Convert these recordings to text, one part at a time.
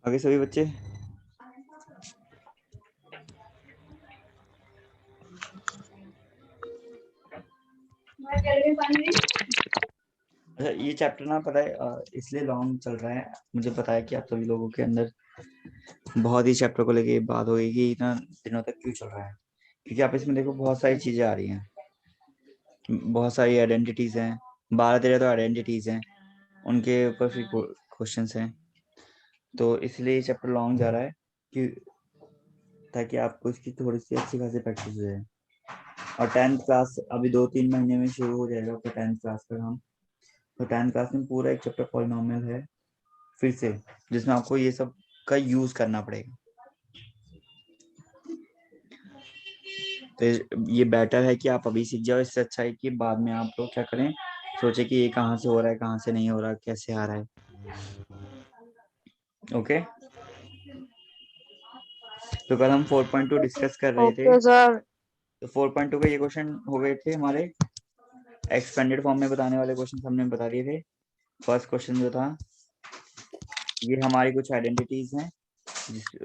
आगे सभी बच्चे। अच्छा, ये चैप्टर ना पता है इसलिए लॉन्ग चल रहा है। मुझे पता है कि आप सभी लोगों के अंदर बहुत ही चैप्टर को लेके बात हो गई कि इतना दिनों तक क्यों चल रहा है, क्योंकि आप इसमें देखो बहुत सारी चीजें आ रही हैं, बहुत सारी आइडेंटिटीज हैं, 12-13 तो आइडेंटिटीज हैं, उनके ऊपर फिर क्वेश्चंस हैं। तो इसलिए ये चैप्टर लॉन्ग जा रहा है कि ताकि आपको इसकी थोड़ी सी अच्छी खासी प्रैक्टिस हो जाए। और 10th क्लास अभी 2-3 महीने में शुरू हो जाएगा आपका 10th क्लास का काम। तो 10th क्लास में पूरा एक चैप्टर पॉलिनोमियल है फिर से, जिसमें आपको ये सब का यूज करना पड़ेगा। तो ये बेटर है कि आप अभी सीख जाओ, इससे अच्छा है कि बाद में आप लोग क्या करें, सोचे कि ये कहाँ से हो रहा है, कहाँ से नहीं हो रहा, कैसे आ रहा है। ओके, तो कल हम 4.2 डिस्कस कर रहे थे। Okay sir. तो 4.2 के ये क्वेश्चन हो गए थे हमारे, एक्सपेंडेड फॉर्म में बताने वाले क्वेश्चन हमने बता दिए थे। फर्स्ट क्वेश्चन जो था, ये हमारी कुछ आइडेंटिटीज हैं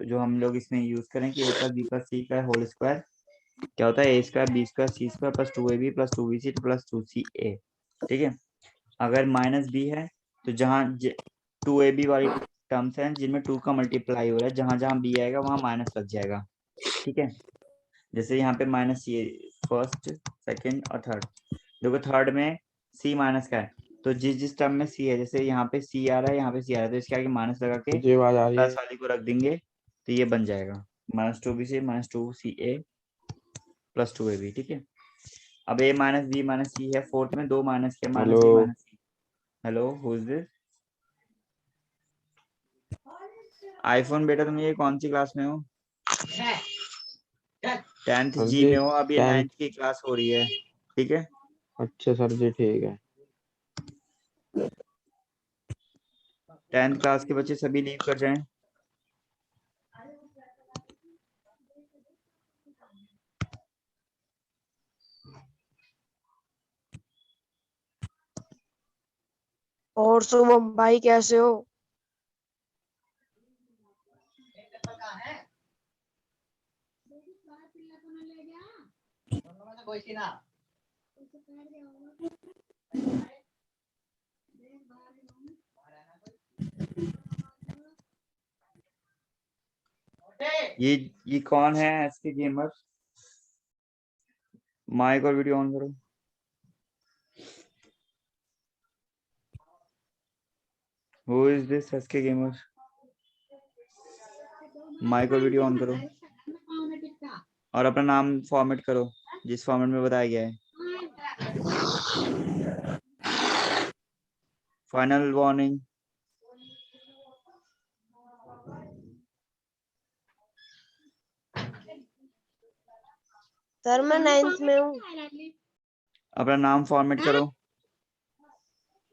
जो हम लोग इसमें यूज करें कि a+b+c का होल स्क्वायर क्या होता है, a² b² c² plus 2ab plus 2bc plus 2ca। ठीक है, अगर -b है तो जहाँ 2ab वाली टर्म्स हैं जिनमें 2 का मल्टीप्लाई हो रहा है, जहां जहां b आएगा वहां माइनस लग जाएगा। ठीक है, जैसे यहाँ पे माइनस c फर्स्ट, सेकंड और थर्ड। देखो थर्ड में c माइनस का है, तो जिस जिस टर्म में c है, जैसे यहाँ पे c आ रहा है, यहाँ पे c आ रहा है, तो इसके आगे माइनस लगा के मुझे आवाज आ रही प्लस है। वाली को रख देंगे तो ये बन जाएगा -2bc -2ca प्लस 2ab। ठीक है, अब a minus b minus c है, फोर्थ में 2 माइनस के hello, minus b minus c। Hello, who is this? IPhone बेटा, तुम ये कौन सी क्लास में हो? 10th सर जी जी में हो, अभी 10। 9th की क्लास हो रही है। ठीक है, अच्छा सर जी, ठीक है। 10th क्लास के बच्चे सभी लीव कर जाएं। और शुभम भाई कैसे हो? ये कौन है एसके गेमर? माइक और वीडियो ऑन करो। Who is this SK gamer? Mic और वीडियो ऑन करो और अपना नाम फॉर्मेट करो जिस फॉर्मेट में बताया गया है। Final warning. सर मैं 9th में हूँ। अपना नाम फॉर्मेट करो,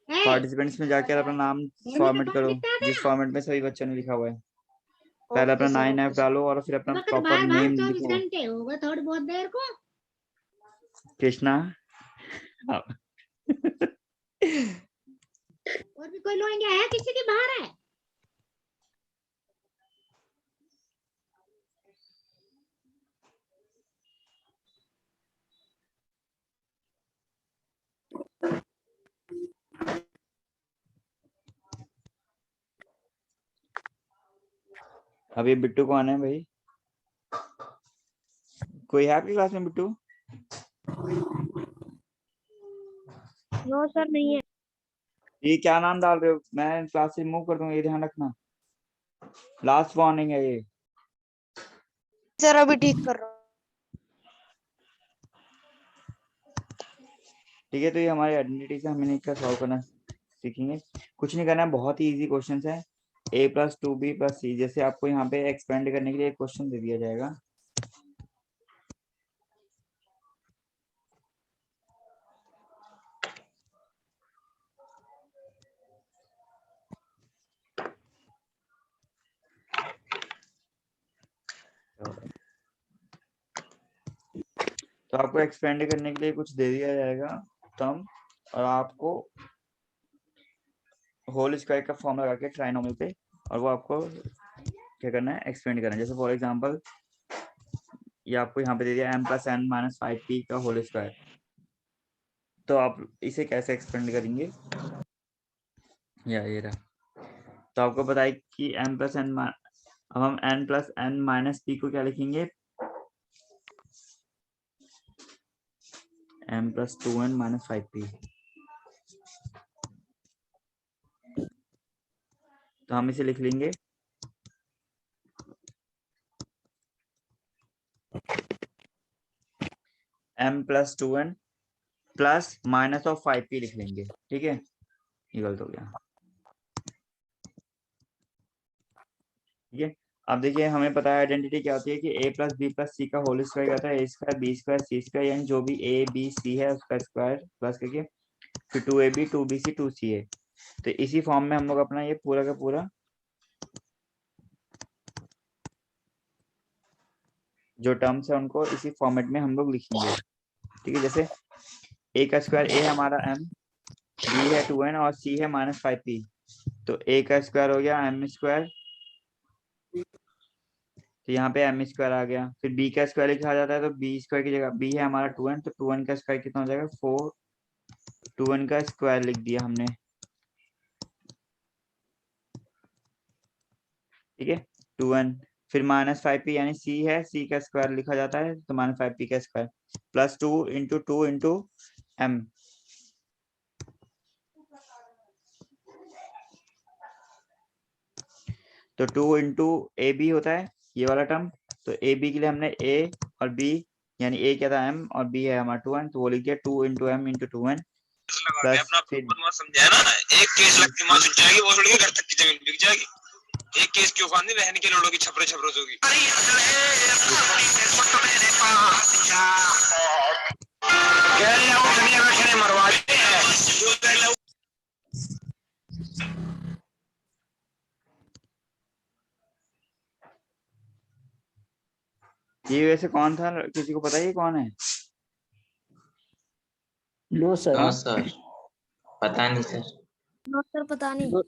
पार्टिसिपेंट्स में जाकर अपना नाम फॉर्मेट करो जिस फॉर्मेट में सभी बच्चों ने लिखा हुआ है। पहले अपना okay sir, 9F okay sir. डालो और फिर अपना प्रॉपर नेम लिखो। थोड़ी बहुत देर को कृष्णा। और भी कोई लोग है किसी के बाहर है? अभी बिट्टू कौन है भाई? कोई है आपकी क्लास में बिट्टू? नो सर, नहीं है। ये क्या नाम डाल रहे हो? मैं क्लास से रिमूव कर दूंगा, ये ध्यान रखना। लास्ट वार्निंग है ये। सर अभी ठीक कर रहा हूँ। ठीक है, तो ये हमारी आइडेंटिटी से हमें इसका सॉल्व करना सीखेंगे। कुछ नहीं करना है, बहुत ही इजी क्वेश्चन है। a+2b+c, जैसे आपको यहाँ पे एक्सपेंड करने के लिए एक क्वेश्चन दे दिया जाएगा। तो आपको एक्सपेंड करने के लिए कुछ दे दिया जाएगा टर्म, और आपको होल स्क्वायर का फॉर्म लगा के ट्राइनोमियल पे, और वो आपको क्या करना है, एक्सपेंड करना है। जैसे फॉर एग्जांपल ये आपको यहाँ पे दे दिया m + n - 5p का होल स्क्वायर, तो आप इसे कैसे एक्सपेंड करेंगे, या ये रहा। तो आपको पता है कि m + n, अब हम n + n - p को क्या लिखेंगे, m + 2n - 5p। तो हम इसे लिख लेंगे m + 2n plus minus of 5p लिख लेंगे, ठीक है। ये गलत हो गया, ठीक है। अब देखिए हमें पता है आइडेंटिटी क्या होती है कि a + b + c का होल स्क्वायर क्या होता है, a² b² c², यानी जो भी a b c है उसका स्क्वायर प्लस करके फिर 2ab 2bc 2ca। तो इसी फॉर्म में हम लोग अपना ये पूरा का पूरा जो टर्म्स है उनको इसी फॉर्मेट में हम लोग लिखेंगे, ठीक है। जैसे a का स्क्वायर a हमारा m, b है 2n और c है -5p, तो a का स्क्वायर हो गया m², तो यहाँ पे m² आ गया। फिर b का स्क्वायर लिखा जाता है तो b² की जगह b है हमारा 2n, तो 2n का स्क्वायर कितना हो जाएगा 4, 2n का स्क्वायर लिख दिया हमने, ठीक है 2n। फिर -5p यानी c है, c का स्क्वायर लिखा जाता है तो -5p का स्क्वायर प्लस 2 × 2 × m, तो 2 × ab होता है ये वाला टर्म। तो ab के लिए हमने a और b, यानी a क्या था m और b है हमारा 2n, तो वो लिख दिया 2 × m × 2n प्लस फिर समझाया ना, एक केस लगती मां सुन जाएगी, वो थोड़ी घर तक की जमीन बिक जाएगी। एक केस क्यों फांदी, बहन के लोड़ों की छपरे छपरों होगी। मरवा ये वैसे कौन था, किसी को पता है ये कौन है? No sir. हाँ सर, पता नहीं सर। नो सर, पता नहीं। तो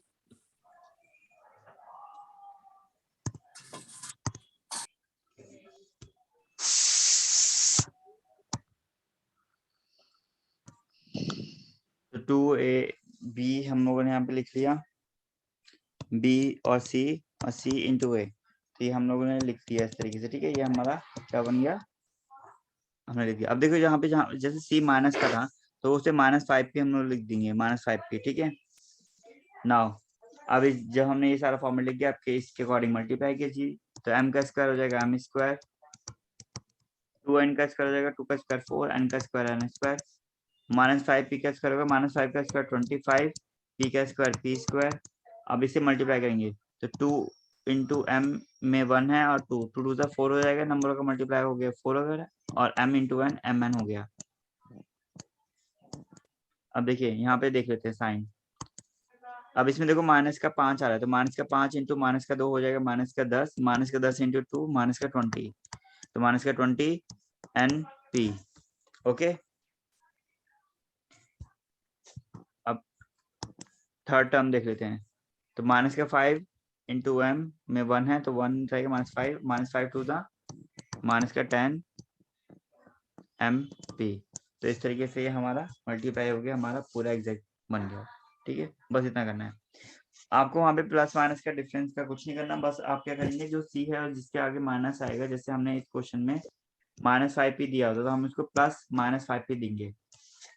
2ab हम लोगों ने यहाँ पे लिख लिया, b और c और c × a, तो ये हम लोगों ने लिख दिया इस तरीके से, ठीक है। ये हमारा क्या बन गया, हमने लिख दिया। अब देखो जहाँ पे जैसे c माइनस का था तो उसे -5p हम लोग लिख देंगे, -5p, ठीक है। नाउ अब जब हमने ये सारा फॉर्मेट लिख दिया, आपके इसके अकॉर्डिंग मल्टीप्लाई कीजिए, तो m का स्क्वायर हो जाएगा m², 2n का स्क्वायर हो जाएगा 2 का स्क्वायर 4, n का स्क्वायर n², -5p का स्क्वायर होगा -5 का स्क्वायर 25, p का स्क्वायर p²। अब इसे मल्टीप्लाई करेंगे तो 2 × m में 1 है और 2 2 2 4 हो जाएगा, नंबरों का मल्टीप्लाई हो गया 4 वगैरह, और m × n mn हो गया। अब देखिए यहाँ पे देख लेते हैं साइन। अब इसमें देखो माइनस का 5 आ रहा है, तो -5 × -2 हो जाएगा -10, -10 × 2 -20, तो -20 np, ओके। अब थर्ड टर्म देख लेते हैं, तो -5 × m में 1 है तो 1 रहेगा -5, -5 2 -10 mp। तो इस तरीके से ये हमारा मल्टीप्लाई हो गया, हमारा पूरा एग्जैक्ट बन गया, ठीक है। बस इतना करना है आपको, वहाँ पे प्लस माइनस का डिफरेंस का कुछ नहीं करना, बस आप क्या करेंगे जो c है और जिसके आगे माइनस आएगा, जैसे हमने इस क्वेश्चन में -5p दिया होता तो हम इसको प्लस -5p देंगे,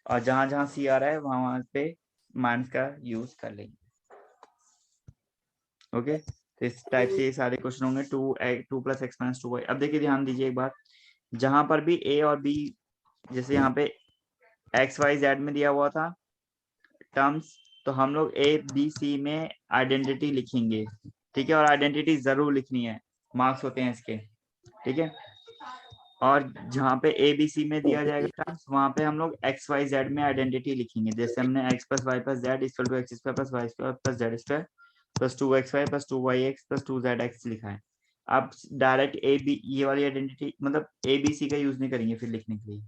और जहां जहां c आ रहा है वहां पे माइनस का यूज कर लेंगे, ओके। तो इस टाइप से ये सारे क्वेश्चन होंगे 2 + x - 2y। अब देखिए ध्यान दीजिए एक बात, जहां पर भी a और b, जैसे यहाँ पे x y z में दिया हुआ था टर्म्स, तो हम लोग a b c में आइडेंटिटी लिखेंगे, ठीक है। और आइडेंटिटी जरूर लिखनी है, मार्क्स होते हैं इसके, ठीक है। और जहाँ पे a b c में दिया जाएगा टर्म्स, वहां पे हम लोग x y z में आइडेंटिटी लिखेंगे, जैसे हमने x + y + z = x² + y² + z² + 2xy + 2yx + 2zx लिखा है। आप डायरेक्ट ए बी ये वाली आइडेंटिटी मतलब ए बी सी का यूज नहीं करेंगे फिर लिखने के लिए,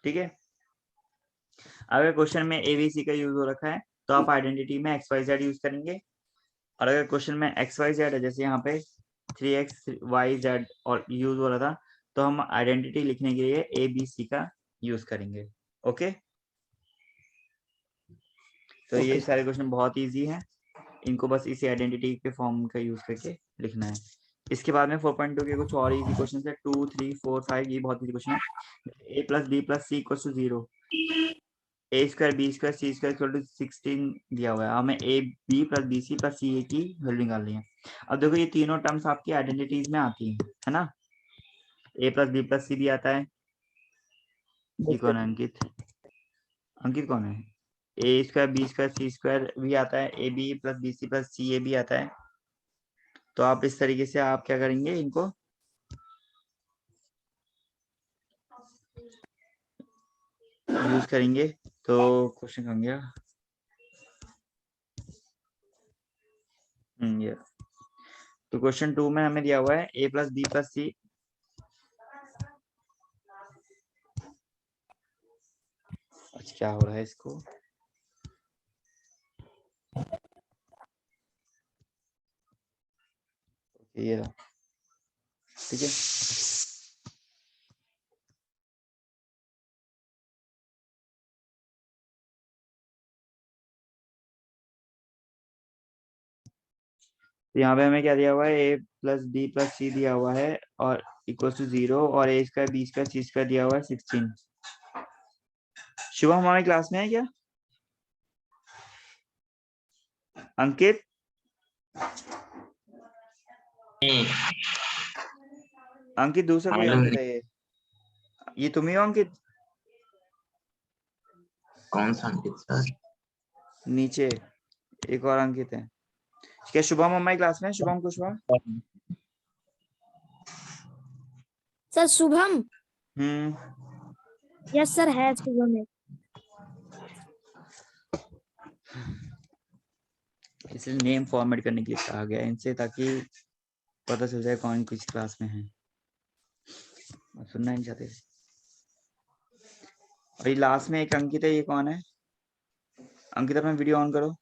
ठीक है। अगर क्वेश्चन में ए बी सी का यूज हो रखा है तो आप आइडेंटिटी में एक्स वाई जेड यूज करेंगे, और अगर क्वेश्चन में एक्स वाई जेड है, जैसे यहाँ पे 3x y z और यूज हो रहा था, तो हम आइडेंटिटी लिखने के लिए ए बी सी का यूज करेंगे। ओके, तो ये सारे क्वेश्चन बहुत इजी हैं, इनको बस इसी आइडेंटिटी के फॉर्म का यूज करके लिखना है। इसके बाद में 4.2 के कुछ और इजी क्वेश्चन है, 2 3 4 5, ये बहुत इजी क्वेश्चन है। a + b + c = 0, a square b square c square = 16 दिया हुआ है, हमें a b + b c + c a की वैल्यू निकालनी है। अब देखो ये तीनों टर्म्स आपकी आइडेंटिटीज में आती हैं, है ना। a + b + c भी आता है, ये कौन है अंकित? अंकित कौन है? a square b square c square भी आता है, a b + b c + c a भी आता है। तो आप इस तरीके से आप क्या करेंगे, इनको यूज करेंगे। तो क्वेश्चन कहाँ गया? ये तो क्वेश्चन 2 में हमें दिया हुआ है a + b + c, अच्छा क्या हो रहा है इसको, ये रहा, ठीक है। तो यहाँ पे हमें क्या दिया हुआ है, a + b + c दिया हुआ है और = 0 और a square b square c square दिया हुआ है 16। शुभम हमारी क्लास में है क्या? अंकित, अंकित दूसरा कोई अंकित है ये तुम ही हो अंकित? कौन सा अंकित सर? नीचे एक और अंकित है क्या? शुभम हमारी क्लास में है? Shubham Kushwaha? Sir Shubham, yes sir है शुभम है। इसलिए नेम फॉर्मेट करने के लिए कहा गया इनसे, ताकि पता चल जाए कौन किस क्लास में है, सुनना नहीं चाहते। और ये लास्ट में एक अंकित है, ये कौन है? अंकित अपना वीडियो ऑन करो।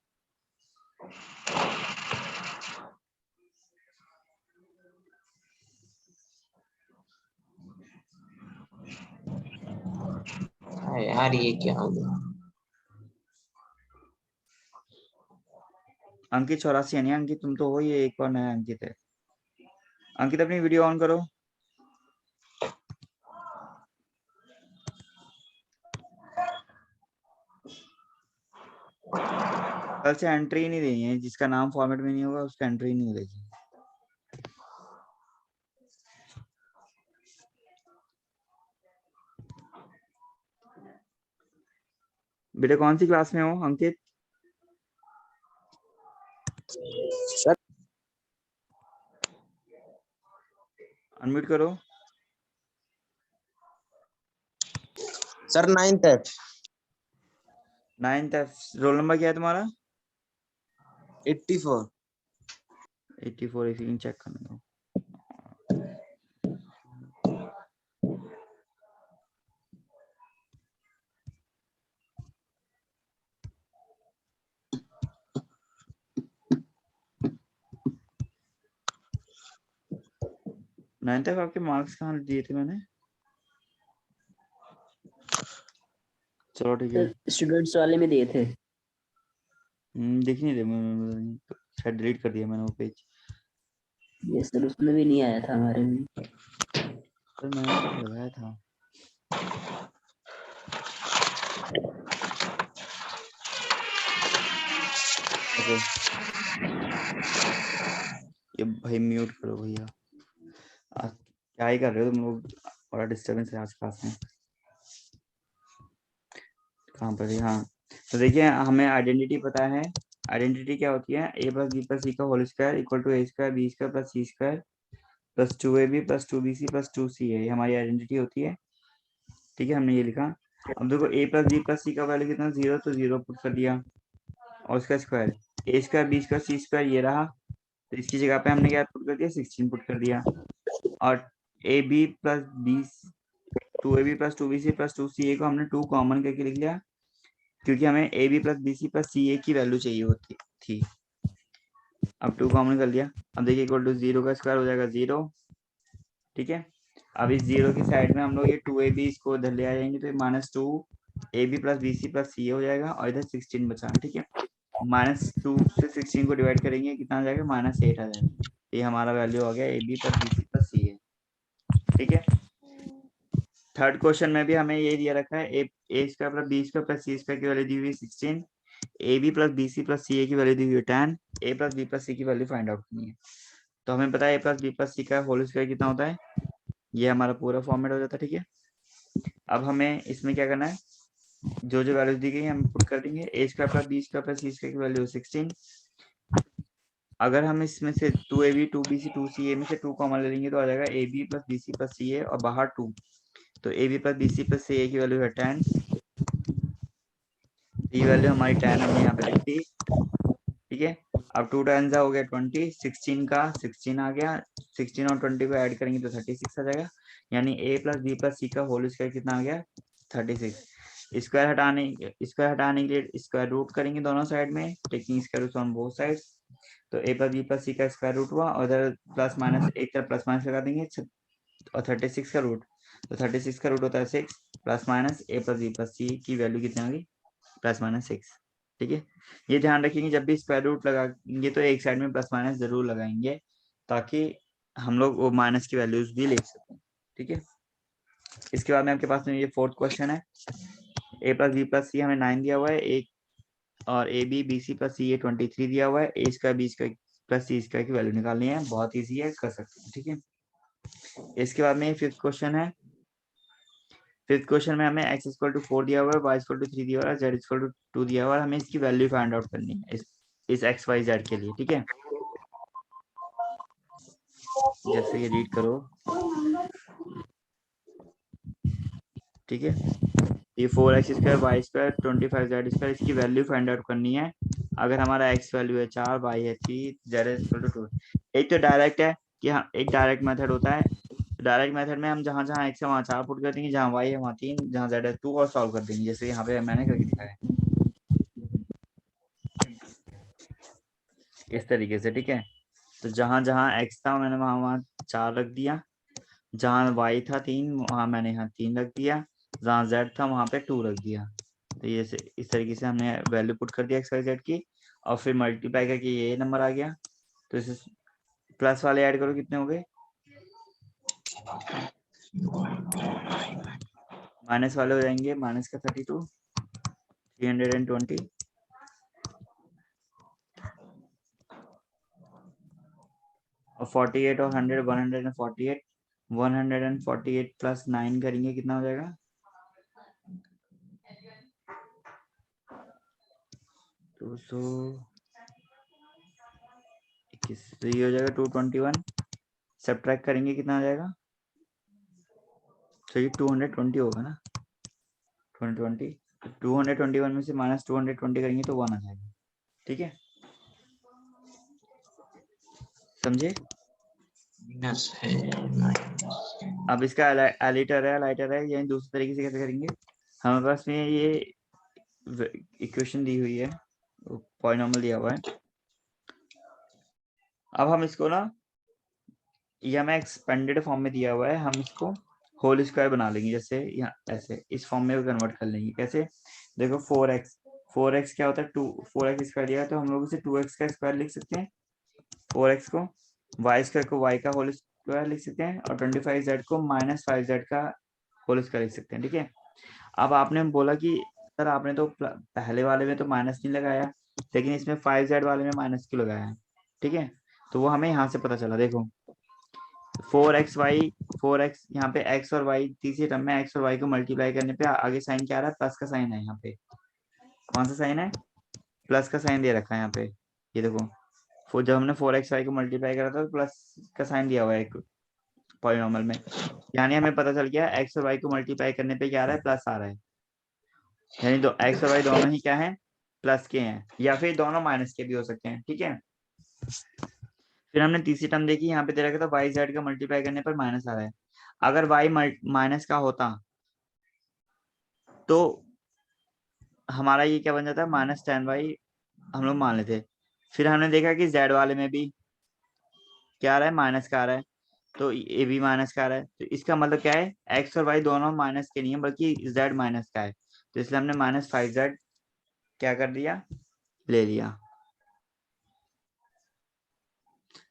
यार ये क्या हो गया? अंकित 84 है नहीं अंकित, तुम तो हो, ये एक और नया अंकित है। अंकित अपनी वीडियो ऑन करो। कल से एंट्री नहीं देनी है, जिसका नाम फॉर्मेट में नहीं होगा उसका एंट्री नहीं मिलेगी। बेटा कौन सी क्लास में हो अंकित? अनम्यूट करो। Sir 9th F। 9th F। Roll number क्या है तुम्हारा? 84। 84, एक चेक करने दो। नाइन्थ F आपके मार्क्स कहाँ दिए थे मैंने? चलो ठीक है, स्टूडेंट्स वाले में दिए थे। दिख नहीं रहे, शायद डिलीट कर दिया मैंने वो पेज। ये सर उसमें भी नहीं आया था हमारे में। सर मैंने तो लगाया था। ओके, ये भाई म्यूट करो भैया, क्या ही कर रहे हो तुम लोग, बड़ा डिस्टर्बेंस है आज क्लास में। कहाँ पर? हाँ, तो देखिए हमें आइडेंटिटी पता है। आइडेंटिटी क्या होती है? a + b + c का whole square equal to a square b square + c square + 2ab + 2bc + 2ca, ये हमारी आइडेंटिटी होती है। ठीक है, हमने ये लिखा। अब देखो a + b + c का वैल्यू कितना? 0, तो 0 पुट कर दिया और उसका square a square b square c square ये रहा, तो इसकी जगह पे हमने क्या पुट कर दिया? 16 पुट कर दिया। और ab + b 2ab + 2bc + 2ca को हमने 2 कॉमन करके लिख लिया, क्योंकि हमें ab + bc + ca की वैल्यू चाहिए होती थी। अब 2 कॉमन कर लिया। अब देखिए इक्वल टू 0 का स्क्वायर हो जाएगा 0, ठीक है। अब इस 0 की साइड में हम लोग ये 2ab इसको इधर ले आ जाएंगे तो -2ab plus bc plus ca हो जाएगा और इधर 16 बचा, ठीक है। -2 से 16 को डिवाइड करेंगे कितना आ जाएगा, -8 आ जाएगा। ये हमारा वैल्यू आ गया ab plus bc plus ca, ठीक है। थर्ड क्वेश्चन में भी हमें ये दिया रखा है a square plus b square plus c square की वैल्यू दी हुई 16, ab plus bc plus ca की वैल्यू दी हुई 10, a plus b plus c की वैल्यू फाइंड आउट करनी है। तो हमें पता है a plus b plus c का होल स्क्वायर कितना होता है, ये हमारा पूरा फॉर्मेट हो जाता है, ठीक है। अब हमें इसमें क्या करना है, जो जो वैल्यूज दी गई हम पुट कर देंगे। a square plus b square plus c square की वैल्यू 16। अगर हम इसमें से 2ab 2bc 2ca में से 2 कॉमन ले लेंगे तो आ जाएगा ab plus bc plus ca और बाहर 2, तो ab plus bc plus ca की वैल्यू है 10। ये वैल्यू हमारी 10 हमने यहाँ पे लिख दी, ठीक है। अब 2 10 हो गया 20, 16 का 16 आ गया, 16 और 20 को ऐड करेंगे तो 36 आ जाएगा, यानी a plus b plus c का होल स्क्वायर कितना आ गया, 36। स्क्वायर हटाने के लिए स्क्वायर रूट करेंगे दोनों साइड में, taking square root on both sides. तो a plus b plus c का स्क्वायर रूट हुआ और इधर प्लस माइनस एक तरफ प्लस माइनस लगा देंगे और 36 का रूट, तो 36 का रूट होता है 6 plus minus a plus b plus c की वैल्यू कितनी होगी, प्लस माइनस 6, ठीक है। ये ध्यान रखेंगे जब भी स्क्वायर रूट लगाएंगे तो एक साइड में प्लस माइनस जरूर लगाएंगे ताकि हम लोग वो माइनस की वैल्यूज भी ले सकें, ठीक है। इसके बाद में आपके पास में ये फोर्थ क्वेश्चन है, a plus b plus c हमें 9 दिया हुआ है, एक और ab bc प्लस c 23 दिया हुआ है, a square b square plus c square की वैल्यू निकालनी है, बहुत ईजी है, कर सकते हैं, ठीक है। इसके बाद में फिफ्थ क्वेश्चन है। फिफ्थ क्वेश्चन में हमें x इक्वल टू 4 दिया हुआ है, y इक्वल टू 3 दिया हुआ है, z इक्वल टू 2 दिया हुआ है, हमें इसकी वैल्यू फाइंड आउट करनी है इस x y z के लिए, ठीक है। जैसे ये रीड करो, ठीक है। ये 4x square y square 25z square इसकी वैल्यू फाइंड आउट करनी है। अगर हमारा x वैल्यू है 4, y है 3, z इक्वल टू 2। एक तो डायरेक्ट है कि हाँ, एक डायरेक्ट मेथड होता है, डायरेक्ट मेथड में हम जहां जहां x है वहां 4 पुट कर देंगे, जहां y है वहां 3, जहां z है 2 और सॉल्व कर देंगे, जैसे यहाँ पे मैंने करके दिखाया है इस तरीके से, ठीक है। तो जहां जहां x था मैंने वहां 4 रख दिया, जहां y था 3 वहां मैंने यहाँ 3 रख दिया, जहां z था वहां पे 2 रख दिया। तो ये इस तरीके से हमने वैल्यू पुट कर दिया x y z की और फिर मल्टीप्लाई करके ये नंबर आ गया। तो इसे प्लस वाले ऐड करो कितने हो गए, माइनस वाले हो जाएंगे, माइनस का 32 320 और 48 और 100 148 148 प्लस 9 करेंगे कितना हो जाएगा, 221, तो ये हो जाएगा 221, सब्ट्रैक्ट करेंगे कितना आ जाएगा, तो ये 220 होगा ना, 220 221 में से माइनस 220 करेंगे तो 1 आ जाएगा, ठीक है, समझे। अब इसका एलिटर है यानी दूसरे तरीके से कैसे करेंगे, हमारे पास में ये इक्वेशन दी हुई है, पॉलिनॉमियल दिया हुआ है। अब हम इसको ना, ये हमें एक्सपेंडेड फॉर्म में दिया हुआ है, हम इसको होल स्क्वायर बना लेंगे, जैसे यहाँ ऐसे इस फॉर्म में कन्वर्ट कर लेंगे। कैसे, देखो 4x क्या होता है, 4x स्क्वायर दिया है तो हम लोग इसे 2x का स्क्वायर लिख सकते हैं, 4x को, y स्क्वायर को y का होल स्क्वायर लिख सकते हैं और 25z को -5z का होल स्क्वायर लिख सकते हैं, ठीक है। अब आपने बोला कि सर आपने तो पहले वाले में तो माइनस नहीं लगाया, लेकिन इसमें 5z वाले में माइनस क्यों लगाया है, ठीक है। तो वो हमें यहाँ से पता चला, देखो 4x यहाँ पे x और y तीसरे टर्म में x और y को मल्टीप्लाई करने पे आगे साइन क्या आ रहा है, प्लस का साइन है, यहाँ पे कौन सा साइन है, प्लस का साइन दे रखा है यहाँ पे, ये देखो जब हमने 4x को मल्टीप्लाई करा था तो प्लस का साइन दिया हुआ है एक पॉलिनॉमियल में, यानी हमें पता चल गया x और y को मल्टीप्लाई करने पे क्या आ रहा है, प्लस आ रहा है, यानी x और y दोनों ही क्या है, प्लस के हैं, या फिर दोनों माइनस के भी हो सकते हैं, ठीक है। फिर हमने तीसरी टर्म देखी, यहाँ पे दे रखा था वाई जेड का मल्टीप्लाई करने पर माइनस आ रहा है, अगर y माइनस का होता तो हमारा ये क्या बन जाता है, -10y हम लोग मान लेते, फिर हमने देखा कि z वाले में भी क्या आ रहा है, माइनस का आ रहा है, तो ये भी माइनस का आ रहा है। तो इसका मतलब क्या है, x और y दोनों माइनस के नहीं है बल्कि z माइनस का है, तो इसलिए हमने -5z क्या कर दिया, ले लिया।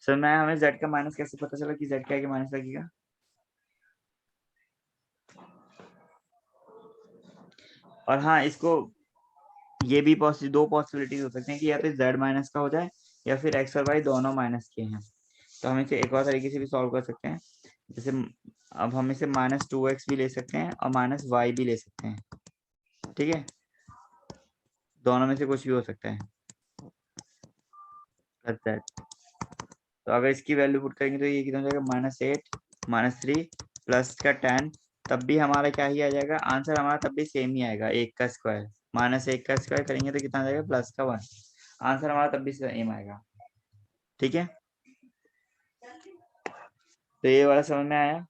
सर मैं हमें z का माइनस कैसे पता चला कि z क्या है कि माइनस लगेगा? और हाँ, इसको ये भी दो पॉसिबिलिटीज हो सकती हैं कि या तो z माइनस का हो जाए या फिर x और y दोनों माइनस के हैं। तो हम इसे एक और तरीके से भी सॉल्व कर सकते हैं, जैसे अब हम इसे -2x भी ले सकते हैं और -y भी ले सकते हैं, ठीक है, दोनों में से कुछ भी हो सकता है। तो अगर इसकी वैल्यू पुट करेंगे तो ये कितना हो जाएगा, -8 -3 प्लस का 10, तब भी हमारा क्या ही आ जाएगा, आंसर हमारा तब भी सेम ही आएगा, 1 का स्क्वायर -1 का स्क्वायर करेंगे तो कितना आ जाएगा, प्लस का 1, आंसर हमारा तब भी सेम आएगा, ठीक है। तो ये वाला समझ में आया?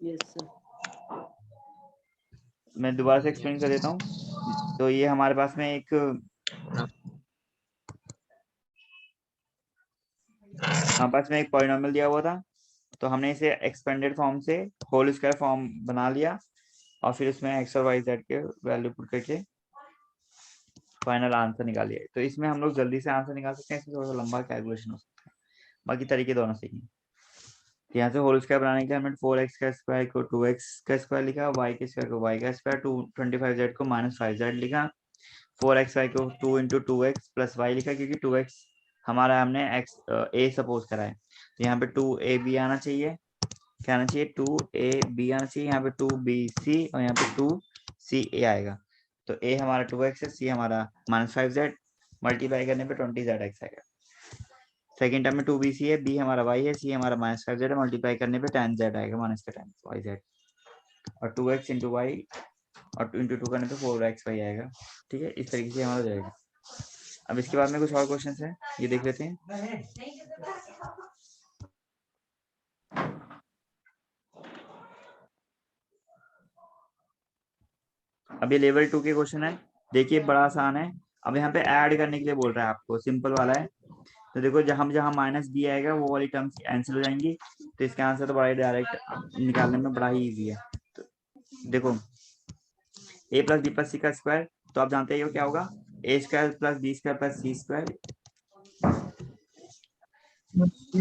Yes sir. मैं दोबारा से एक्सप्लेन कर देता हूँ। तो ये हमारे पास में एक पॉलिनोमियल दिया हुआ था, तो हमने इसे एक्सपेंडेड फॉर्म से होल स्क्वायर फॉर्म बना लिया और फिर उसमें x और y z के वैल्यू पुट करके फाइनल आंसर निकालिए। तो इसमें हम लोग जल्दी से आंसर निकाल सकते हैं, इसमें थोड़ा सा लंबा कैलकुलेशन हो सकता है, बाकी तरीके दोनों सही हैं। यहाँ से होल स्क्वायर बनाने के लिए हमने 4x का स्क्वायर को 2x का स्क्वायर लिखा, y के स्क्वायर को y का स्क्वायर, 25z को -5z लिखा, 4xy को 2 × 2x + y लिखा, क्योंकि 2x हमारा हमने x a सपोज करा है, तो यहाँ पे 2ab आना चाहिए, क्या आना चाहिए, 2ab आना चाहिए, यहाँ पे 2bc और यहाँ पे 2ca आएगा। तो a हमारा 2x है, c हमारा -5z, मल्टीप्लाई करने पे 20zx आएगा। सेकेंड टर्म में 2bc है, b हमारा y है, c हमारा -5z है, मल्टीप्लाई करने पे 10z आएगा, -10yz, और 2x × y और 2 × 2 करने पे 4xy आएगा, ठीक है। इस तरीके से हमारा हो जाएगा। अब इसके बाद में कुछ और क्वेश्चंस हैं, ये देख लेते हैं। अब ये लेवल 2 के क्वेश्चन है, देखिए बड़ा आसान है। अब यहाँ पे ऐड करने के लिए बोल रहा है आपको, सिंपल वाला है। तो देखो जहां जहां -b आएगा वो वाली टर्म्स कैंसिल हो जाएंगी, तो इसका आंसर तो बड़ा ही डायरेक्ट निकालने में बड़ा ही इजी है। तो देखो a + b + c का स्क्वायर, तो आप जानते हो क्या होगा, a² + b² + c², a² +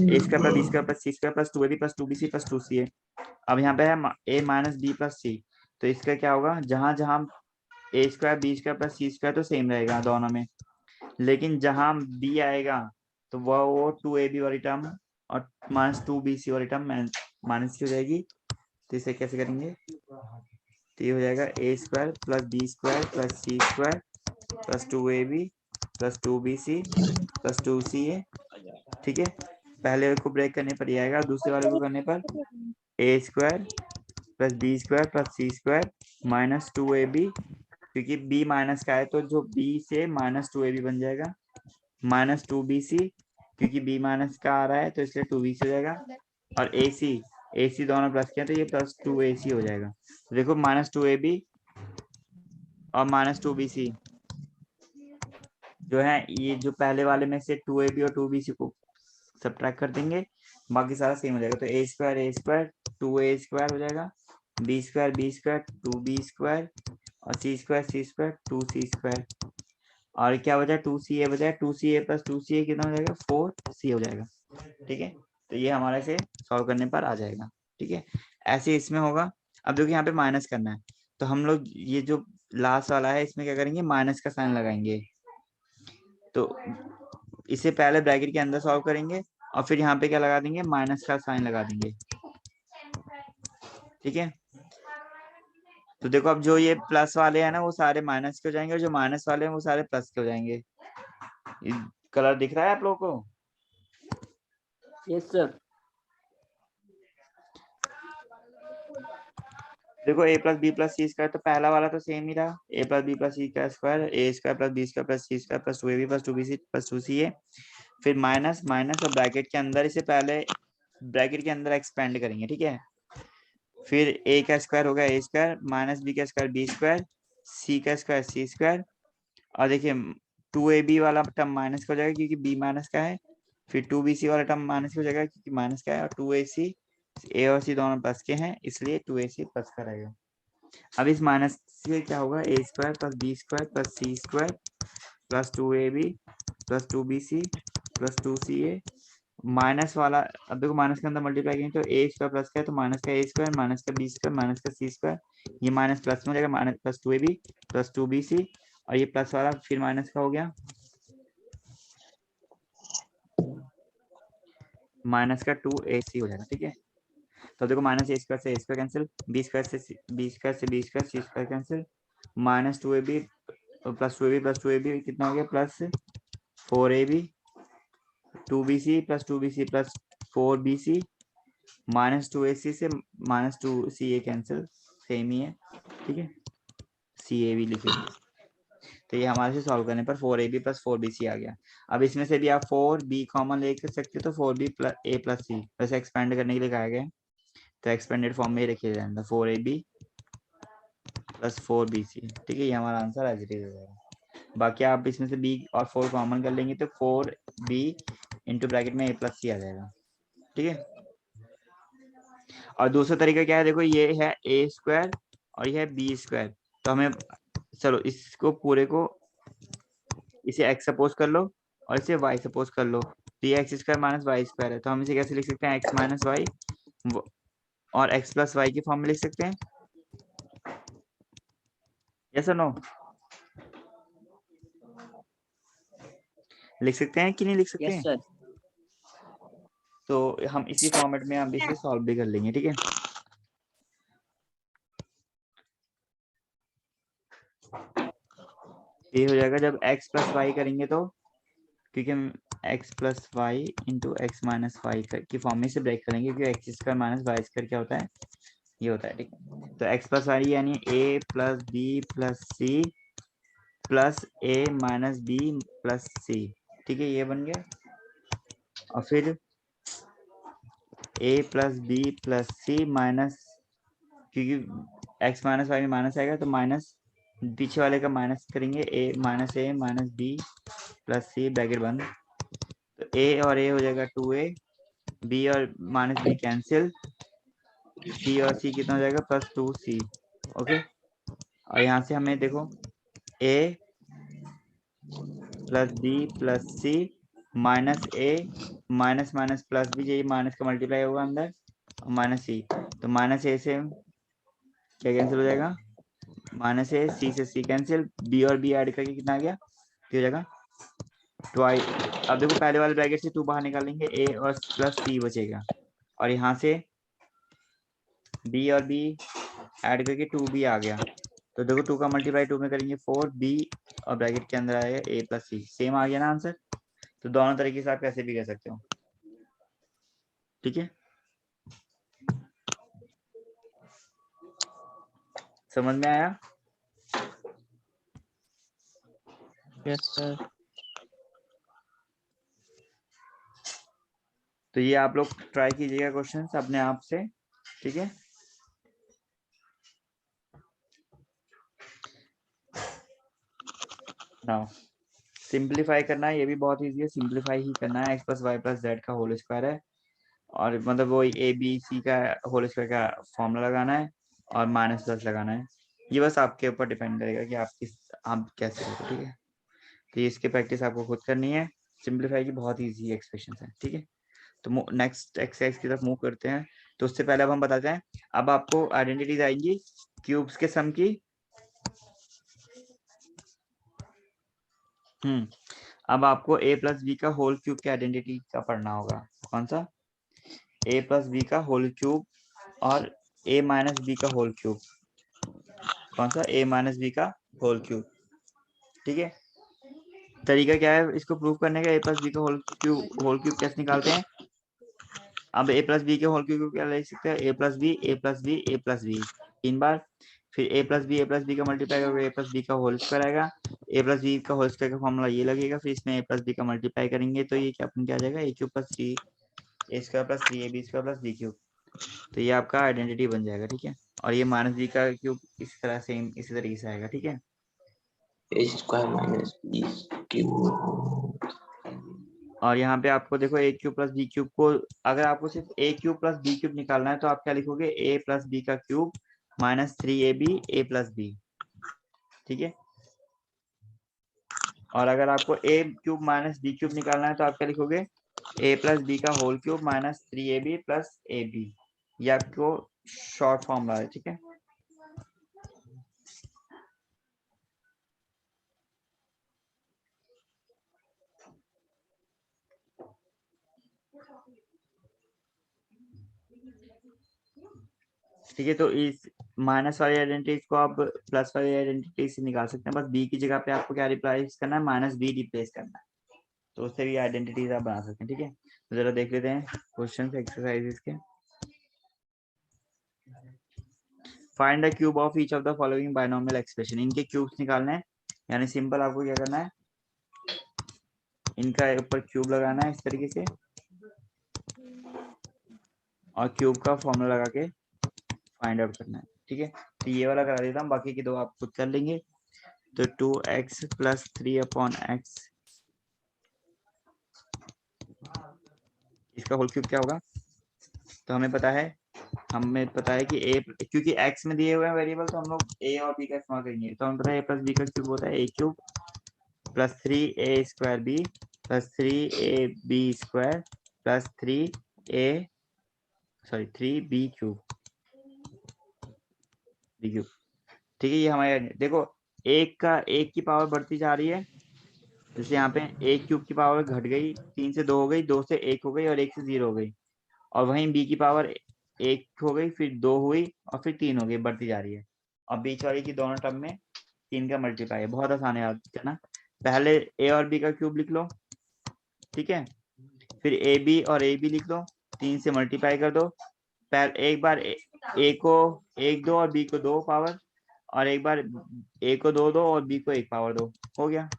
b² + c² + 2ab + 2bc + 2ca। अब यहाँ पे है a - b + c, तो इसका क्या होगा, जहां जहां a² b² + c² तो सेम रहेगा दोनों में, लेकिन जहां b आएगा तो वो 2ab वाली टर्म और -2bc वाली टर्म माइनस की हो जाएगी। तो इसे कैसे करेंगे, तो ये हो जाएगा a² + b² + c² + 2ab + 2bc + 2ca, ठीक है। पहले को ब्रेक करने पर ये आएगा, दूसरे वाले को करने पर a² + b² + c² - 2ab, क्योंकि b माइनस का है तो जो b से -2ab बन जाएगा, -2bc, क्योंकि b माइनस का आ रहा है तो इसलिए 2bc हो जाएगा, और ac दोनों प्लस के हैं तो ये +2ac हो जाएगा। तो देखो -2ab और -2bc जो है, ये जो पहले वाले में से 2ab और 2bc को सब्ट्रैक्ट कर देंगे, बाकी सारा सेम हो जाएगा। तो a² 2a² हो जाएगा, b² 2b² और c² 2c², और क्या बचा, 2ca बचा, 2ca + 2ca कितना हो जाएगा, 4c हो जाएगा, ठीक है। तो ये हमारे से सॉल्व करने पर आ जाएगा, ठीक है। ऐसे इसमें होगा। अब देखिए यहाँ पे माइनस करना है, तो हम लोग ये जो लास्ट वाला है इसमें क्या करेंगे, माइनस का साइन लगाएंगे। तो इसे पहले ब्रैकेट के अंदर सॉल्व करेंगे और फिर यहाँ पे क्या लगा देंगे, माइनस का साइन लगा देंगे, ठीक है। तो देखो अब जो ये प्लस वाले हैं ना वो सारे माइनस के हो जाएंगे, और जो माइनस वाले हैं वो सारे प्लस के हो जाएंगे। कलर दिख रहा है आप लोगों को? Yes sir. देखो a + b + c² तो पहला वाला तो सेम ही रहा, a + b + c का square, a² + b² + c² + 2ab + 2bc + 2ca, फिर माइनस माइनस और ब्रैकेट के अंदर, इसे पहले ब्रैकेट के अंदर एक्सपेंड करेंगे, ठीक है। फिर a का स्क्वायर होगा a² - b का स्क्वायर b², c का स्क्वायर c², और देखिए 2ab वाला टर्म माइनस का हो जाएगा क्योंकि b माइनस का है, फिर 2bc वाला टर्म माइनस हो जाएगा क्योंकि माइनस का है, और 2ac a और c दोनों प्लस के हैं इसलिए 2ac प्लस का रहेगा। अब इस माइनस से क्या होगा, a square plus b square plus c square plus 2ab plus 2bc plus 2ca minus वाला, अब देखो माइनस के अंदर मल्टीप्लाई करेंगे तो a स्क्वायर प्लस का है तो माइनस का a स्क्वायर माइनस का b स्क्वायर माइनस का c स्क्वायर, ये माइनस प्लस में हो जाएगा, minus plus 2ab plus 2bc और ये प्लस वाला फिर माइनस का हो गया, माइनस का 2ac हो जाएगा। ठीक है, तो देखो माइनस a स्क्वायर से a square cancel, b square से b स्क्वायर से b square c square cancel, minus 2ab plus 2ab कितना हो गया plus 4ab 2bc plus 4bc minus 2ac से माइनस 2ca कैंसिल, सेम ही है। ठीक है, ca भी लिखेंगे, तो ये हमारे से सॉल्व करने पर 4ab प्लस 4bc आ गया। अब इसमें से भी आप 4b कॉमन ले सकते हो तो 4b plus a plus c, वैसे एक्सपेंड करने के लिए कहा गया है तो एक्सपेंडेड फॉर्म में ही रखिए जाएगा 4ab प्लस 4bc। ठीक है, ये हमारा आंसर एज इट इज हो जाएगा। बाकी आप इसमें से b और 4 कॉमन कर लेंगे तो 4b इंटू ब्रैकेट में a प्लस c आ जाएगा। ठीक है, और दूसरा तरीका क्या है, देखो ये है a स्क्वायर और ये है b स्क्वायर, तो हमें चलो इसको पूरे को इसे x सपोज कर लो और इसे y सपोज कर लो, तो ये x square minus y square है, तो हम इसे कैसे लिख सकते हैं, x माइनस वाई और x प्लस वाई की फॉर्म में लिख सकते हैं। यस और नो, लिख सकते हैं कि नहीं लिख सकते यस हैं? सर। तो हम इसी फॉर्मेट में हम इसे सॉल्व भी कर लेंगे। ठीक है, ये हो जाएगा जब x प्लस वाई करेंगे तो, क्योंकि हम x plus y into x minus y की फॉर्म में से ब्रेक करेंगे क्योंकि x square minus y square क्या होता है, ये होता है। ठीक है, तो x प्लस वाई यानी a plus b plus c plus a minus b plus c। ठीक है, ये बन गया, और फिर a plus b plus c minus, क्योंकि x माइनस वाई में माइनस आएगा तो माइनस पीछे वाले का माइनस करेंगे, a minus b plus c bracket बंद, तो a और a हो जाएगा 2a, b और माइनस b कैंसिल, c और c कितना हो जाएगा प्लस 2c। ओके, और यहाँ से हमें देखो a plus b plus c minus a minus minus plus b, ये माइनस का मल्टीप्लाई होगा अंदर, और माइनस c, तो माइनस a से क्या कैंसिल हो जाएगा, माइनस a, c से c कैंसिल, b और b ऐड करके कितना आ गया, हो जाएगा ट्वाइस। अब देखो पहले वाले ब्रैकेट से 2 बाहर निकालेंगे, a और प्लस c बचेगा, और यहाँ से b और b ऐड करके 2b आ गया, तो देखो 2 का मल्टीप्लाई 2 में करेंगे 4b और ब्रैकेट के अंदर आएगा a प्लस c, सेम आ गया ना आंसर। तो दोनों तरीके से आप कैसे भी कर सकते हो। ठीक है, समझ में आया? Yes sir. तो ये आप लोग ट्राई कीजिएगा क्वेश्चंस अपने आप से। ठीक है, नाउ सिंपलीफाई करना है, ये भी बहुत इजी है, सिंपलीफाई ही करना है। x plus y plus z का होल स्क्वायर है, और मतलब वो ए बी सी का होल स्क्वायर का फॉर्मूला लगाना है और माइनस प्लस लगाना है। ये बस आपके ऊपर डिपेंड करेगा कि आप कैसे करोगे। ठीक है, तो ये इसकी प्रैक्टिस आपको खुद करनी है। सिंपलीफाई की बहुत इजी एक्सप्रेशन है। ठीक है, तो नेक्स्ट एक्सरसाइज की तरफ मूव करते हैं। तो उससे पहले अब हम बताते हैं, अब आपको आइडेंटिटीज आएंगी क्यूब्स के सम की। अब आपको a प्लस बी का होल क्यूब की आइडेंटिटी का पढ़ना होगा। कौन सा? a प्लस बी का होल क्यूब और a माइनस बी का होल क्यूब। कौन सा? a माइनस बी का होल क्यूब। ठीक है, तरीका क्या है इसको प्रूव करने का? a प्लस बी का होल क्यूब कैसे निकालते हैं? अब a प्लस बी के होल क्यूब क्या लिख सकते हैं? a plus b a plus b a plus b 3 बार, फिर a प्लस बी का मल्टीप्लाई करोगे a प्लस बी का होल स्क्वायर आएगा, a प्लस बी का होल स्क्वायर का फॉर्मूला ये लगेगा, फिर इसमें a प्लस बी का मल्टीप्लाई करेंगे तो ये क्या आ जाएगा, a cube plus 3 a square plus 3ab square plus b cube. तो ये आपका आइडेंटिटी बन जाएगा। ठीक है, और ये माइनस बी का क्यूब इस तरह सेम इसी तरीके से आएगा। ठीक है, a square minus b cube. और यहाँ पे आपको देखो a cube plus b cube को, अगर आपको सिर्फ a cube plus b cube निकालना है तो आप क्या लिखोगे, ए प्लस बी का cube minus 3ab a plus b, ठीक है। और अगर आपको ए क्यूब माइनस बी क्यूब निकालना है तो आप क्या लिखोगे, ए प्लस बी का whole cube minus 3ab plus a B. ये आपको शॉर्ट फॉर्मूला है, ठीक है। ठीक है, तो इस माइनस वाली आइडेंटिटी को आप प्लस वाली आइडेंटिटी से निकाल सकते हैं। बस बी की जगह पे आपको क्या रिप्लेस करना है, माइनस बी रिप्लेस करना है, तो उससे भी आइडेंटिटीज आप बना सकते हैं, ठीक है। तो जरा देख लेते हैं क्वेश्चन एक्सरसाइजेस के। Find the cube of each of the following binomial expression. इनके क्यूब्स निकालने हैं, यानी सिंपल आपको क्या करना है, इनका ऊपर क्यूब लगाना है इस तरीके से, और क्यूब का फॉर्मूला लगा के फाइंड आउट करना है, ठीक है। तो ये वाला करा देता हूँ, बाकी की दो आप खुद कर लेंगे। तो 2x प्लस 3/x, इसका होल क्यूब क्या होगा, तो हमें पता है कि a, क्योंकि x में दिए हुए हैं वेरिएबल, तो हम लोग a और b का इस्तेमाल करेंगे। तो हमें पता है a प्लस b का क्यूब होता है a cube plus 3a square b plus 3ab square plus 3b cube, ठीक है। ये हमारे, देखो एक की पावर बढ़ती जा रही है, जैसे यहाँ पे a क्यूब की पावर घट गई, 3 से 2 हो गई, 2 से 1 हो गई और 1 से 0 हो गई। और वहीं b की पावर 1 हो गई, फिर 2 हुई और फिर 3 हो गई, बढ़ती जा रही है। और बीच वाली की दोनों टर्म में 3 का मल्टीप्लाई है। बहुत आसान है याद करना, पहले a और b का क्यूब लिख लो, ठीक है। फिर ab और ab लिख लो, 3 से मल्टीप्लाई कर दो। एक बार a को 1 दो और b को 2 पावर, और एक बार a को 2 दो और b को 1 पावर दो, हो गया,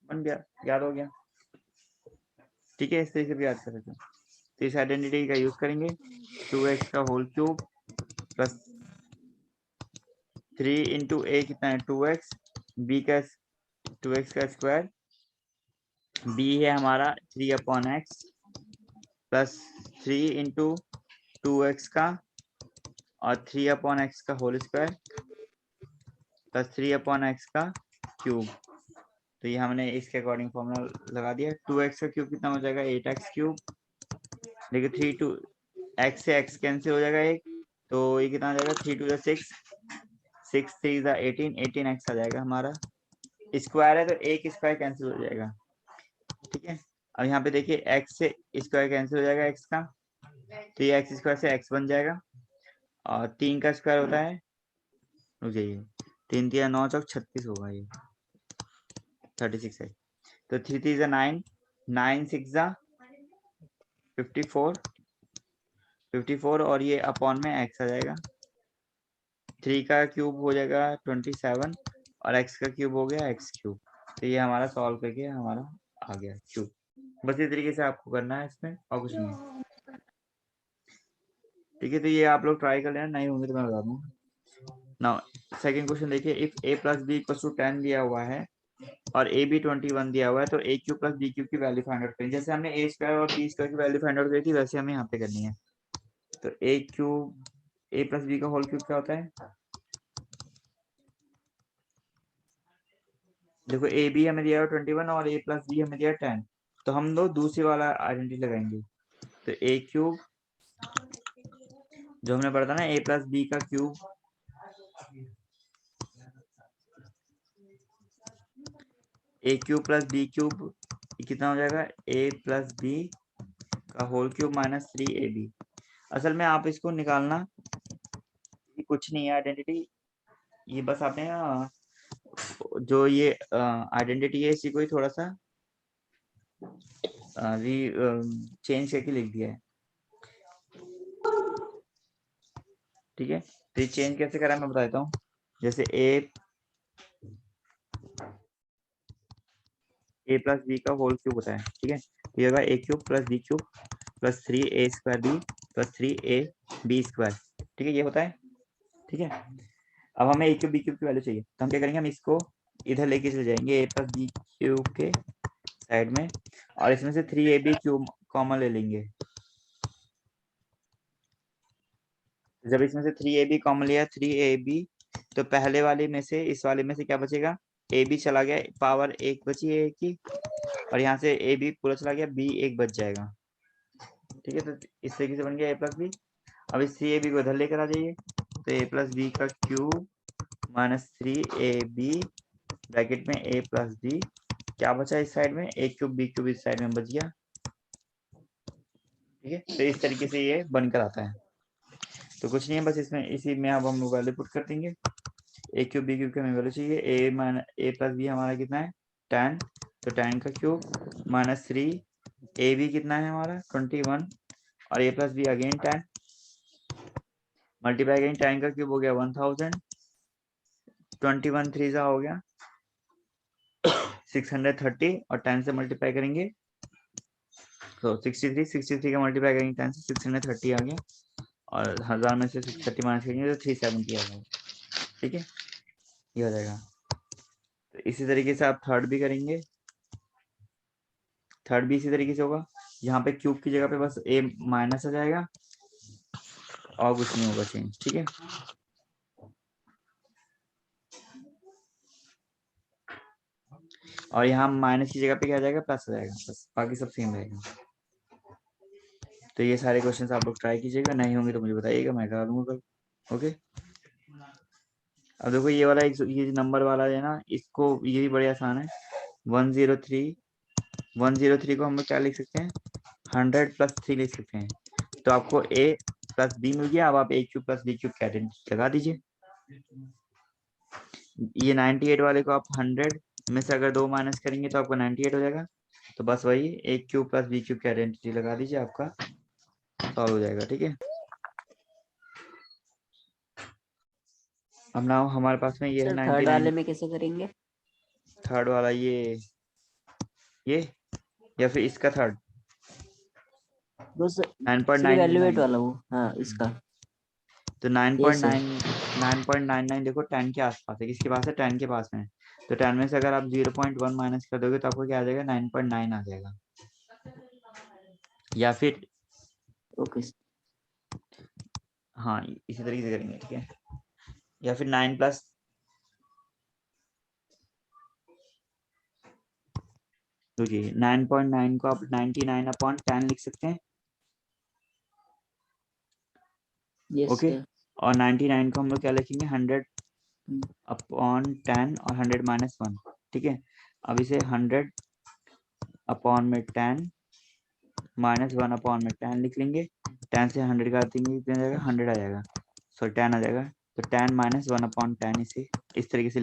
बन गया, याद हो गया, ठीक है। इस तरीके से भी याद कर सकते हो। तो इस आइडेंटिटी का यूज करेंगे, 2x का whole cube plus 3 into a कितना है 2x, b का 2x का स्क्वायर, b है हमारा 3/x प्लस 3 इंटू 2x का और 3/x का होल स्क्वायर प्लस 3/x का क्यूब। तो ये हमने इसके अकॉर्डिंग फॉर्मूला लगा दिया। 2x का क्यूब कितना हो जाएगा 8x क्यूब, देखिए 3 2 x से x कैंसिल हो जाएगा एक, तो ये कितना आ जाएगा 3 2 6, 6 3 18, 18x आ जाएगा हमारा। स्क्वायर है तो एक स्क्वायर कैंसिल हो जाएगा, ठीक है। अब यहाँ पे देखिए x से स्क्वायर कैंसिल हो जाएगा x का, तो ये x स्क्वायर से x बन जाएगा। और 3 का स्क्वायर होता है, रुक जाइए, 3 3 9 चौक 36 होगा, ये 36 है। तो 3 3 9, 9 6 54 और ये अपॉन में x आ जाएगा। 3 का क्यूब हो जाएगा 27 और x का क्यूब हो गया x क्यूब। तो ये हमारा सॉल्व करके हमारा आ गया क्यूब। बस इस तरीके से आपको करना है इसमें, और कुछ नहीं, ठीक है। तो ये आप लोग ट्राई कर लेना, नहीं होंगे तो मैं बता दूंगा। नाउ सेकंड क्वेश्चन देखिए, if a plus b equal to 10 दिया हुआ है और a b 21 दिया हुआ है, तो a cube plus b cube की वैल्यू फाइंड आउट करें। जैसे हमने a स्क्वायर और b स्क्वायर की वैल्यू फाइंड आउट करी थी, वैसे हमें यहाँ पे करनी है। तो a cube a plus b का होल क्यूब क्या होता है, देखो a b हमें दिया है 21 और a प्लस b हमें दिया 10, तो हम लोग दूसरी वाला आइडेंटिटी लगाएंगे। तो a क्यूब जो हमने पढ़ा था ना, a प्लस b का cube, a cube plus b cube कितना हो जाएगा a प्लस b का होल क्यूब माइनस 3ab। असल में आप इसको निकालना कुछ नहीं है आइडेंटिटी, ये बस आपने जो ये आइडेंटिटी है इसी को ही थोड़ा सा चेंज करके लिख दिया है, ठीक है। तो ये चेंज कैसे करा मैं बताता हूँ। जैसे a प्लस b का होल क्यूब होता है, ठीक है। ये होगा a cube plus b cube plus 3a square b plus 3ab square, ठीक है, ये होता है, ठीक है। अब हमें a क्यूब b क्यूब की वैल्यू चाहिए, तो हम क्या करेंगे, हम इसको इधर लेके चले जाएंगे a प्लस बी क्यूब के साइड में, और इसमें से 3ab क्यूब कॉमन ले लेंगे। जब इसमें से 3ab कॉमन लिया 3ab, तो पहले वाले में से इस वाले में से क्या बचेगा, ab चला गया, पावर 1 बची a की, और यहाँ से ab पूरा चला गया, b 1 बच जाएगा। ठीक है, तो इस तरीके से बन गया a प्लस बी। अब इस 3ab को इधर लेकर आ जाइए, तो a प्लस बी का क्यूब माइनस 3ab ब्रैकेट में a प्लस बी, क्या बचा इस साइड में, a क्यूब b क्यूब इस साइड में बच गया। ठीक है, तो इस तरीके से ये बनकर आता है। तो कुछ नहीं है, बस इसमें इसी में अब हम वैल्यू पुट कर देंगे। a क्यूब b क्यूब की हमें वैल्यू चाहिए, a प्लस बी हमारा कितना है 10, तो 10 का क्यूब माइनस 3, ab कितना है हमारा 21, और a plus b again 10 multiply again 10 का क्यूब हो गया 1000, 21 3 सा हो गया 630, और 10 से मल्टीप्लाई करेंगे तो 63 का मल्टीप्लाई करेंगे 10 से 630 आ गया, और 1000 में से 630 माइनस करेंगे तो 370 आ जाएगा। ठीक है, ये हो जाएगा। तो इसी तरीके से आप थर्ड भी करेंगे, थर्ड भी इसी तरीके से होगा। यहाँ पे क्यूब की जगह पे बस a माइनस आ जाएगा और कुछ नहीं होगा चेंज। ठीक है, और यहाँ माइनस की जगह पे क्या आ जाएगा, प्लस आ जाएगा, बस बाकी सब सेम रहेगा। तो ये सारे क्वेश्चंस आप लोग ट्राई कीजिएगा, नहीं होंगे तो मुझे बताइएगा, मैं करा दूंगा कल। ओके, अब देखो ये वाला ये नंबर वाला है ना, इसको ये भी बड़े आसान है। 103 को हम लोग क्या लिख सकते हैं, 100 प्लस 3 लिख सकते हैं। तो आपको a प्लस b मिल गया। अब आप a cube plus b cube का आइडेंटिटी लगा दीजिए। ये 98 वाले को आप 100 में से अगर 2 माइनस करेंगे तो आपको 98 हो जाएगा। तो बस वही a cube plus b cube की आइडेंटिटी लगा दीजिए, आपका सॉल्व हो जाएगा। ठीक है, अब ना हमारे पास में ये है सर थर्ड वाले 99। में कैसे करेंगे? थर्ड वाला ये या फिर इसका थर्ड वो सिर्फ 9.9 एलिवेट वाला वो, हाँ इसका। तो 9.99 देखो 10 के आसपास है, किसके पास है, 10 के पास में है। तो 10 में से अगर आप 0.1 माइनस कर दोगे तो आपको क्या आ जाएगा, 9.9 आ जाएगा। या फिर ओके हाँ इसी तरीके से करेंगे। ठीक है, या फिर 9 प्लस देखिए 9.9 को आप 99/10 लिख सकते हैं। Yes okay, sir. और 99 को हम लोग क्या लिखेंगे, 100/10 और 100 माइनस 1। ठीक है, अब इसे 100/10 माइनस 1/10 लिख लेंगे। 10 से 100 का कितना आ जाएगा, 100 आ जाएगा, सॉरी 10 आ जाएगा। तो 10 माइनस 1/10 इसे इस तरीके से